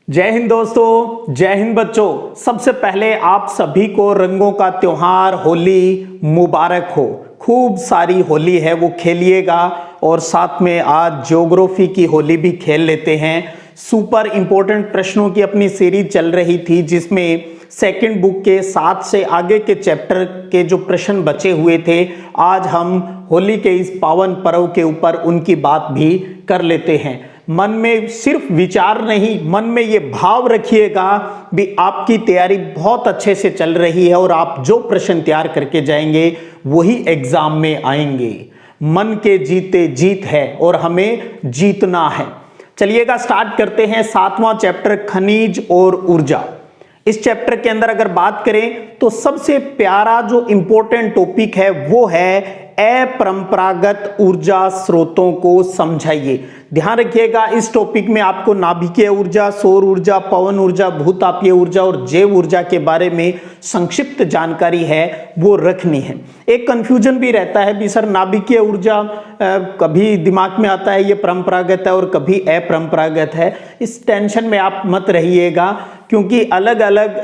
जय हिंद दोस्तों, जय हिंद बच्चों। सबसे पहले आप सभी को रंगों का त्योहार होली मुबारक हो। खूब सारी होली है वो खेलिएगा और साथ में आज ज्योग्राफी की होली भी खेल लेते हैं। सुपर इंपॉर्टेंट प्रश्नों की अपनी सीरीज चल रही थी जिसमें सेकंड बुक के 7 से आगे के चैप्टर के जो प्रश्न बचे हुए थे, आज हम होली के इस पावन पर्व के ऊपर उनकी बात भी कर लेते हैं। मन में सिर्फ विचार नहीं, मन में ये भाव रखिएगा भी आपकी तैयारी बहुत अच्छे से चल रही है और आप जो प्रश्न तैयार करके जाएंगे वही एग्जाम में आएंगे। मन के जीते जीत है और हमें जीतना है। चलिएगा स्टार्ट करते हैं 7वां चैप्टर खनिज और ऊर्जा। इस चैप्टर के अंदर अगर बात करें तो सबसे प्यारा जो इंपॉर्टेंट टॉपिक है वो है अपरंपरागत ऊर्जा स्रोतों को समझाइए। ध्यान रखिएगा इस टॉपिक में आपको नाभिकीय ऊर्जा, सौर ऊर्जा, पवन ऊर्जा, भूतापीय ऊर्जा और जैव ऊर्जा के बारे में संक्षिप्त जानकारी है वो रखनी है। एक कंफ्यूजन भी रहता है भी सर नाभिकीय ऊर्जा कभी दिमाग में आता है ये परंपरागत है और कभी अपरंपरागत है। इस टेंशन में आप मत रहिएगा क्योंकि अलग अलग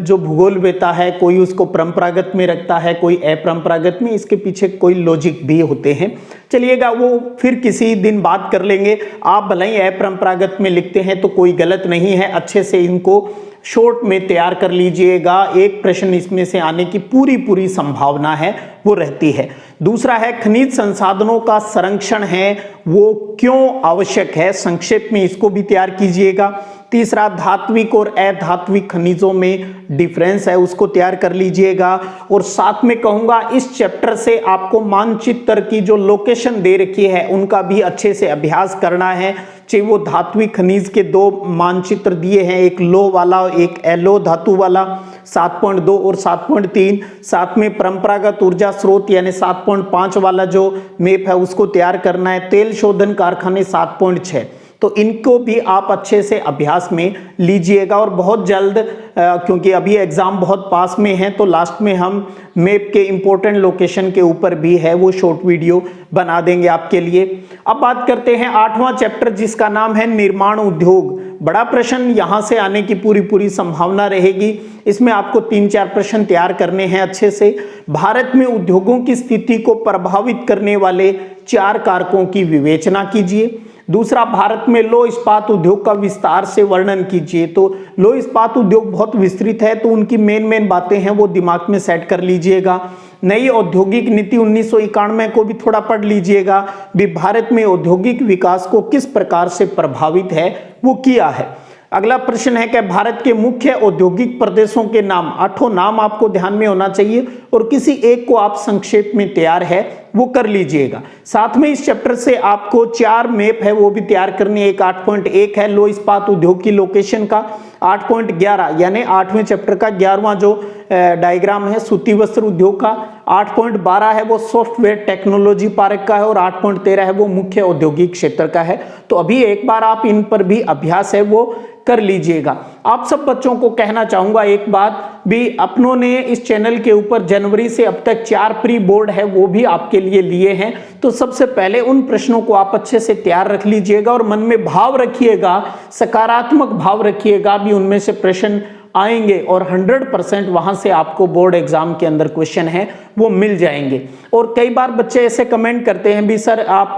जो भूगोलवेता है कोई उसको परंपरागत में रखता है, कोई अपरंपरागत में। इसके पीछे कोई लॉजिक भी होते हैं। चलिएगा वो फिर किसी दिन बात कर लेंगे। आप भले ही अपरंपरागत में लिखते हैं तो कोई गलत नहीं है, अच्छे से इनको शॉर्ट में तैयार कर लीजिएगा। एक प्रश्न इसमें से आने की पूरी संभावना है वो रहती है। दूसरा है खनिज संसाधनों का संरक्षण है वो क्यों आवश्यक है, संक्षेप में इसको भी तैयार कीजिएगा। तीसरा धात्विक और अधात्विक खनिजों में डिफरेंस है उसको तैयार कर लीजिएगा। और साथ में कहूंगा इस चैप्टर से आपको मानचित्र की जो लोकेशन दे रखी है उनका भी अच्छे से अभ्यास करना है। चाहे वो धात्विक खनिज के 2 मानचित्र दिए हैं, एक लो वाला एक एलो धातु वाला 7.2 और 7.3। साथ में परंपरागत ऊर्जा स्रोत यानी 7.5 वाला जो मैप है उसको तैयार करना है। तेल शोधन कारखाने 7.6, तो इनको भी आप अच्छे से अभ्यास में लीजिएगा। और बहुत जल्द क्योंकि अभी एग्जाम बहुत पास में है तो लास्ट में हम मैप के इंपॉर्टेंट लोकेशन के ऊपर भी है वो शॉर्ट वीडियो बना देंगे आपके लिए। अब बात करते हैं 8वां चैप्टर जिसका नाम है निर्माण उद्योग। बड़ा प्रश्न यहां से आने की पूरी संभावना रहेगी। इसमें आपको 3-4 प्रश्न तैयार करने हैं अच्छे से। भारत में उद्योगों की स्थिति को प्रभावित करने वाले 4 कारकों की विवेचना कीजिए। दूसरा, भारत में लौह इस्पात उद्योग का विस्तार से वर्णन कीजिए। तो लौह इस्पात उद्योग बहुत विस्तृत है तो उनकी मेन बातें हैं वो दिमाग में सेट कर लीजिएगा। नई औद्योगिक नीति 1991 को भी थोड़ा पढ़ लीजिएगा भी भारत में औद्योगिक विकास को किस प्रकार से प्रभावित है वो किया है। अगला प्रश्न है कि भारत के मुख्य औद्योगिक प्रदेशों के नाम, 8 नाम आपको ध्यान में होना चाहिए और किसी एक को आप संक्षेप में तैयार है वो कर लीजिएगा। साथ में इस चैप्टर से आपको 4 मैप है वो भी तैयार करनी है। एक 8.1 है लौह इस्पात उद्योग की लोकेशन का, 8.11 यानी 8वें चैप्टर का 11वां जो डायग्राम है सूती वस्त्र उद्योग का, 8.12 है वो सॉफ्टवेयर टेक्नोलॉजी पार्क का है और 8.13 है वो मुख्य औद्योगिक क्षेत्र का है। तो अभी एक बार आप इन पर भी अभ्यास है वो कर लीजिएगा। आप सब बच्चों को कहना चाहूंगा एक बात भी, अपनों ने इस चैनल के ऊपर जनवरी से अब तक 4 प्री बोर्ड है वो भी आपके लिए लिए हैं। तो सबसे पहले उन प्रश्नों को आप अच्छे से तैयार रख लीजिएगा और मन में भाव रखिएगा, सकारात्मक भाव रखिएगा भी उनमें से प्रश्न आएंगे और 100% वहां से आपको बोर्ड एग्जाम के अंदर क्वेश्चन है वो मिल जाएंगे। और कई बार बच्चे ऐसे कमेंट करते हैं भी सर आप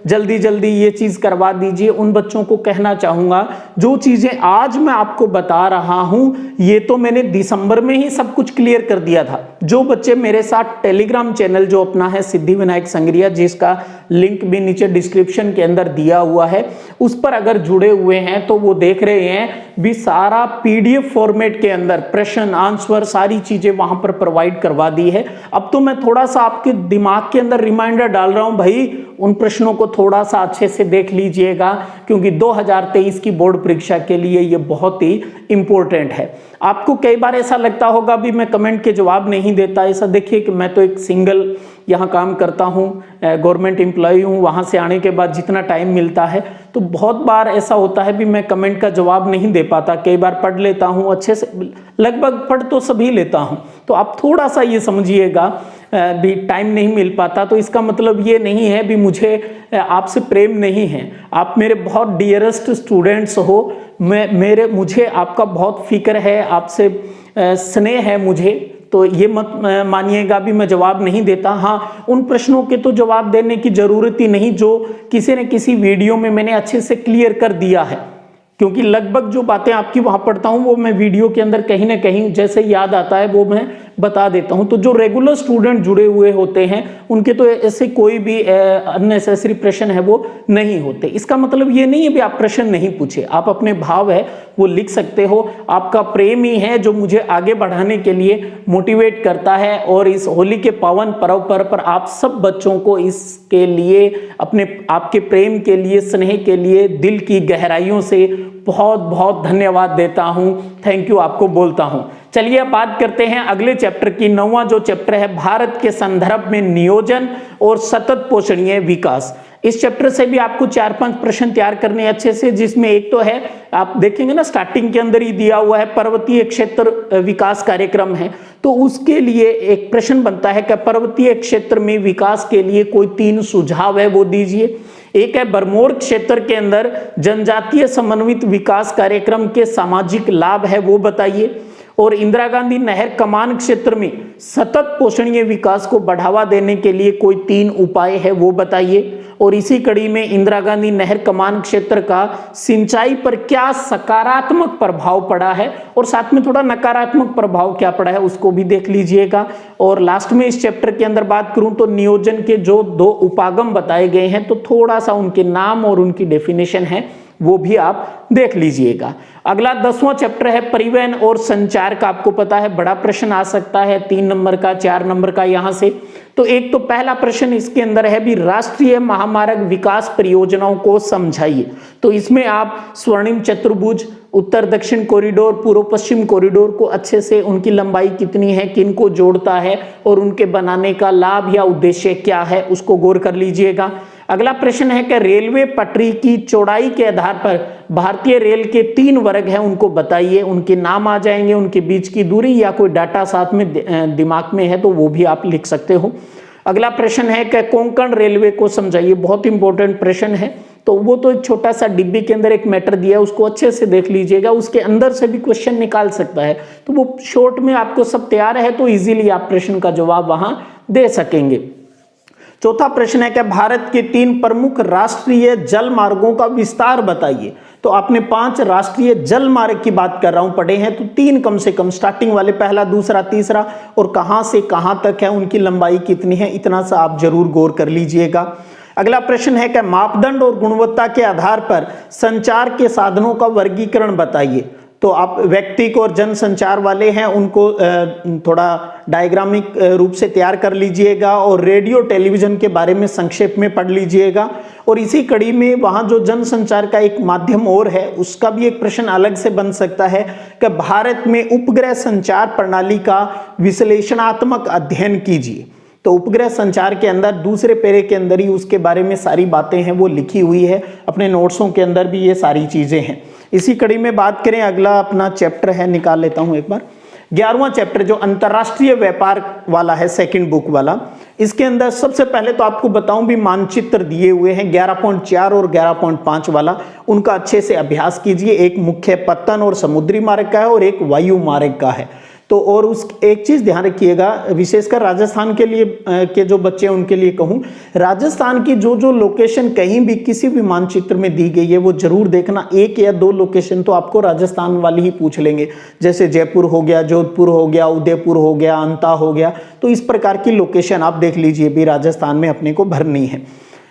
जल्दी ये चीज करवा दीजिए। उन बच्चों को कहना चाहूंगा जो चीजें आज मैं आपको बता रहा हूं ये तो मैंने दिसंबर में ही सब कुछ क्लियर कर दिया था। जो बच्चे मेरे साथ टेलीग्राम चैनल जो अपना है सिद्धिविनायक संग्रिया, जिसका लिंक भी नीचे डिस्क्रिप्शन के अंदर दिया हुआ है, उस पर अगर जुड़े हुए हैं तो वो देख रहे हैं भी सारा PDF फॉर्मेट के अंदर प्रश्न आंसर सारी चीजें वहां पर प्रोवाइड करवा दी है। अब तो मैं थोड़ा सा आपके दिमाग के अंदर रिमाइंडर डाल रहा हूं, भाई उन प्रश्नों को थोड़ा सा अच्छे से देख लीजिएगा क्योंकि 2023 की बोर्ड परीक्षा के लिए ये बहुत ही इंपॉर्टेंट है। आपको कई बार ऐसा लगता होगा भी मैं कमेंट के जवाब नहीं देता। ऐसा देखिए कि मैं तो एक सिंगल यहाँ काम करता हूँ, गवर्नमेंट एम्प्लॉय हूँ, वहाँ से आने के बाद जितना टाइम मिलता है तो बहुत बार ऐसा होता है भी मैं कमेंट का जवाब नहीं दे पाता, कई बार पढ़ लेता हूँ अच्छे से, लगभग पढ़ तो सभी लेता हूँ, तो आप थोड़ा सा ये समझिएगा भी टाइम नहीं मिल पाता तो इसका मतलब ये नहीं है भी मुझे आपसे प्रेम नहीं है, आप मेरे बहुत डियरेस्ट स्टूडेंट्स हो, मुझे आपका बहुत फिक्र है, आपसे स्नेह है मुझे, तो ये मत मानिएगा भी मैं जवाब नहीं देता। हाँ, उन प्रश्नों के तो जवाब देने की जरूरत ही नहीं जो किसी न किसी वीडियो में मैंने अच्छे से क्लियर कर दिया है, क्योंकि लगभग जो बातें आपकी वहां पढ़ता हूं वो मैं वीडियो के अंदर कहीं ना कहीं जैसे याद आता है वो मैं बता देता हूं। तो जो रेगुलर स्टूडेंट जुड़े हुए होते हैं उनके तो ऐसे कोई भी अननेसेसरी प्रश्न है वो नहीं होते। इसका मतलब ये नहीं है भी आप प्रश्न नहीं पूछे, आप अपने भाव है वो लिख सकते हो, आपका प्रेम ही है जो मुझे आगे बढ़ाने के लिए मोटिवेट करता है। और इस होली के पावन पर्व पर आप सब बच्चों को इसके लिए अपने आपके प्रेम के लिए, स्नेह के लिए दिल की गहराइयों से बहुत बहुत धन्यवाद देता हूं, थैंक यू आपको बोलता हूं। चलिए अब बात करते हैं अगले चैप्टर की। 9वां जो चैप्टर है भारत के संदर्भ में नियोजन और सतत पोषणीय विकास। इस चैप्टर से भी आपको 4-5 प्रश्न तैयार करने अच्छे से, जिसमें एक तो है आप देखेंगे ना स्टार्टिंग के अंदर ही दिया हुआ है पर्वतीय क्षेत्र विकास कार्यक्रम है, तो उसके लिए एक प्रश्न बनता है कि पर्वतीय क्षेत्र में विकास के लिए कोई 3 सुझाव है वो दीजिए। एक है बरमोर क्षेत्र के अंदर जनजातीय समन्वित विकास कार्यक्रम के सामाजिक लाभ है वो बताइए, और इंदिरा गांधी नहर कमान क्षेत्र में सतत पोषणीय विकास को बढ़ावा देने के लिए कोई 3 उपाय है वो बताइए। और इसी कड़ी में इंदिरा गांधी नहर कमान क्षेत्र का सिंचाई पर क्या सकारात्मक प्रभाव पड़ा है और साथ में थोड़ा नकारात्मक प्रभाव क्या पड़ा है उसको भी देख लीजिएगा। और लास्ट में इस चैप्टर के अंदर बात करूं तो नियोजन के जो 2 उपागम बताए गए हैं तो थोड़ा सा उनके नाम और उनकी डेफिनेशन है वो भी आप देख लीजिएगा। अगला 10वां चैप्टर है परिवहन और संचार का। आपको पता है बड़ा प्रश्न आ सकता है 3 नंबर का, 4 नंबर का यहां से। तो एक तो पहला प्रश्न इसके अंदर है भी राष्ट्रीय महामार्ग विकास परियोजनाओं को समझाइए। तो इसमें आप स्वर्णिम चतुर्भुज, उत्तर दक्षिण कॉरिडोर, पूर्व पश्चिम कॉरिडोर को अच्छे से उनकी लंबाई कितनी है, किन को जोड़ता है और उनके बनाने का लाभ या उद्देश्य क्या है उसको गौर कर लीजिएगा। अगला प्रश्न है कि रेलवे पटरी की चौड़ाई के आधार पर भारतीय रेल के 3 वर्ग हैं उनको बताइए, उनके नाम आ जाएंगे, उनके बीच की दूरी या कोई डाटा साथ में दिमाग में है तो वो भी आप लिख सकते हो। अगला प्रश्न है कि कोंकण रेलवे को समझाइए, बहुत इंपॉर्टेंट प्रश्न है। तो वो तो एक छोटा सा डिब्बे के अंदर एक मैटर दिया है उसको अच्छे से देख लीजिएगा, उसके अंदर से भी क्वेश्चन निकाल सकता है, तो वो शॉर्ट में आपको सब तैयार है तो इजीली आप प्रश्न का जवाब वहां दे सकेंगे। चौथा प्रश्न है कि भारत के 3 प्रमुख राष्ट्रीय जल मार्गों का विस्तार बताइए। तो आपने 5 राष्ट्रीय जल मार्ग की बात कर रहा हूं पढ़े हैं, तो 3 कम से कम स्टार्टिंग वाले, पहला, दूसरा, तीसरा, और कहां से कहां तक है, उनकी लंबाई कितनी है, इतना सा आप जरूर गौर कर लीजिएगा। अगला प्रश्न है कि मापदंड और गुणवत्ता के आधार पर संचार के साधनों का वर्गीकरण बताइए। तो आप व्यक्तिक और जन संचार वाले हैं उनको थोड़ा डायग्रामिक रूप से तैयार कर लीजिएगा, और रेडियो टेलीविजन के बारे में संक्षेप में पढ़ लीजिएगा। और इसी कड़ी में वहां जो जन संचार का एक माध्यम और है उसका भी एक प्रश्न अलग से बन सकता है कि भारत में उपग्रह संचार प्रणाली का विश्लेषणात्मक अध्ययन कीजिए। तो उपग्रह संचार के अंदर दूसरे पैरे के अंदर ही उसके बारे में सारी बातें हैं वो लिखी हुई है, अपने नोट्सों के अंदर भी ये सारी चीजें हैं। इसी कड़ी में बात करें, अगला अपना चैप्टर है, निकाल लेता हूं एक बार, 11वां चैप्टर जो अंतरराष्ट्रीय व्यापार वाला है, सेकंड बुक वाला। इसके अंदर सबसे पहले तो आपको बताऊं भी मानचित्र दिए हुए हैं 11.4 और 11.5 वाला, उनका अच्छे से अभ्यास कीजिए। एक मुख्य पत्तन और समुद्री मार्ग का है और एक वायु मार्ग का है। तो और उस एक चीज ध्यान रखिएगा, विशेषकर राजस्थान के लिए के जो बच्चे हैं उनके लिए कहूं, राजस्थान की जो जो लोकेशन कहीं भी किसी भी मानचित्र में दी गई है वो जरूर देखना। 1 या 2 लोकेशन तो आपको राजस्थान वाली ही पूछ लेंगे, जैसे जयपुर हो गया, जोधपुर हो गया, उदयपुर हो गया, अंता हो गया। तो इस प्रकार की लोकेशन आप देख लीजिए भी राजस्थान में अपने को भरनी है।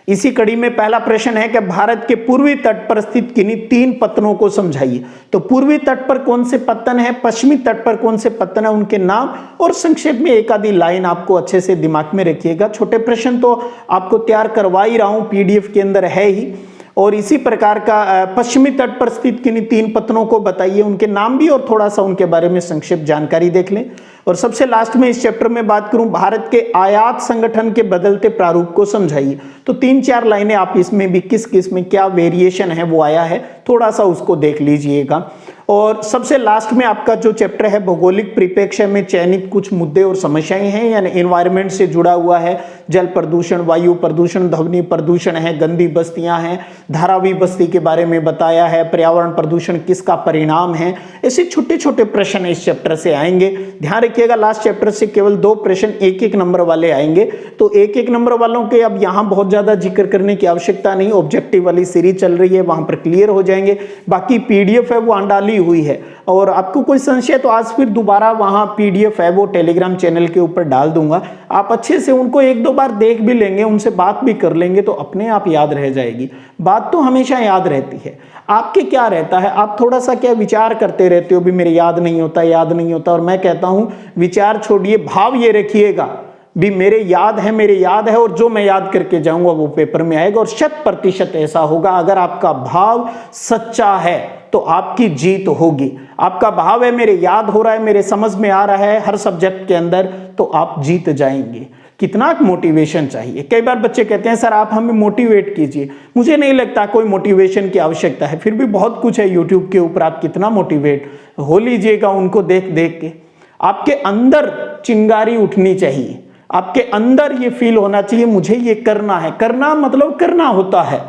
इसी कड़ी में पहला प्रश्न है कि भारत के पूर्वी तट पर स्थित किन्हीं 3 पत्तनों को समझाइए। तो पूर्वी तट पर कौन से पत्तन है, पश्चिमी तट पर कौन से पत्तन है, उनके नाम और संक्षेप में एक आधी लाइन आपको अच्छे से दिमाग में रखिएगा। छोटे प्रश्न तो आपको तैयार करवा ही रहा हूं, पीडीएफ के अंदर है ही। और इसी प्रकार का पश्चिमी तट पर स्थित किन्हीं 3 पत्तनों को बताइए, उनके नाम भी और थोड़ा सा उनके बारे में संक्षिप्त जानकारी देख लें। और सबसे लास्ट में इस चैप्टर में बात करूं, भारत के आयात संगठन के बदलते प्रारूप को समझाइए। तो 3-4 लाइनें आप इसमें भी किस किस में क्या वेरिएशन है वो आया है, थोड़ा सा उसको देख लीजिएगा। और सबसे लास्ट में आपका जो चैप्टर है भौगोलिक परिप्रेक्ष्य में चयनित कुछ मुद्दे और समस्याएं हैं, यानी एनवायरनमेंट से जुड़ा हुआ है, जल प्रदूषण, वायु प्रदूषण, ध्वनि प्रदूषण है, गंदी बस्तियां हैं, धारावी बस्ती के बारे में बताया है, पर्यावरण प्रदूषण किसका परिणाम है। ऐसे छोटे छोटे प्रश्न इस चैप्टर से आएंगे। ध्यान रखिएगा लास्ट चैप्टर से केवल 2 प्रश्न 1-1 नंबर वाले आएंगे, तो 1-1 नंबर वालों के अब यहाँ बहुत ज्यादा जिक्र करने की आवश्यकता नहीं, ऑब्जेक्टिव वाली सीरीज चल रही है, वहां पर क्लियर हो जाएंगे। बाकी पीडीएफ है वो अंडाली हुई है, और आपको कोई संशय तो आज फिर दोबारा वहां पीडीएफ है वो टेलीग्राम चैनल के ऊपर डाल दूंगा, आप अच्छे से उनको 1-2 बार देख भी लेंगे, उनसे बात भी कर लेंगे तो अपने आप याद रह जाएगी। बात तो हमेशा याद रहती है, आपके क्या रहता है, आप थोड़ा सा क्या विचार करते रहते हो, भी मेरे याद नहीं होता, याद नहीं होता। और मैं कहता हूं विचार छोड़िए, भाव ये रखिएगा भी मेरे याद है और जो मैं याद करके जाऊंगा वो पेपर में आएगा। और 100% ऐसा होगा, अगर आपका भाव सच्चा है तो आपकी जीत होगी। आपका भाव है मेरे याद हो रहा है, मेरे समझ में आ रहा है हर सब्जेक्ट के अंदर, तो आप जीत जाएंगे। कितना मोटिवेशन चाहिए। कई बार बच्चे कहते हैं सर आप हमें मोटिवेट कीजिए, मुझे नहीं लगता कोई मोटिवेशन की आवश्यकता है, फिर भी बहुत कुछ है यूट्यूब के ऊपर, आप कितना मोटिवेट हो लीजिएगा उनको देख देख के। आपके अंदर चिंगारी उठनी चाहिए, आपके अंदर ये फील होना चाहिए मुझे ये करना है। करना मतलब करना होता है,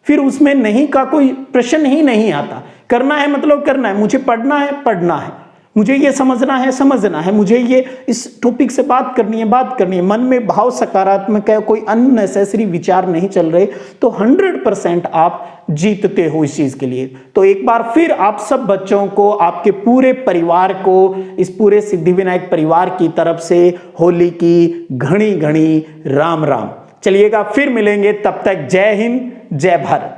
फिर उसमें नहीं का कोई प्रश्न ही नहीं आता। करना है मतलब करना है, मुझे पढ़ना है, मुझे ये समझना है, मुझे ये इस टॉपिक से बात करनी है, मन में भाव सकारात्मक है, कोई अननेसेसरी विचार नहीं चल रहे, तो 100% आप जीतते हो इस चीज के लिए। तो एक बार फिर आप सब बच्चों को, आपके पूरे परिवार को, इस पूरे सिद्धिविनायक परिवार की तरफ से होली की घनी घनी राम राम। चलिएगा फिर मिलेंगे, तब तक जय हिंद, जय भारत।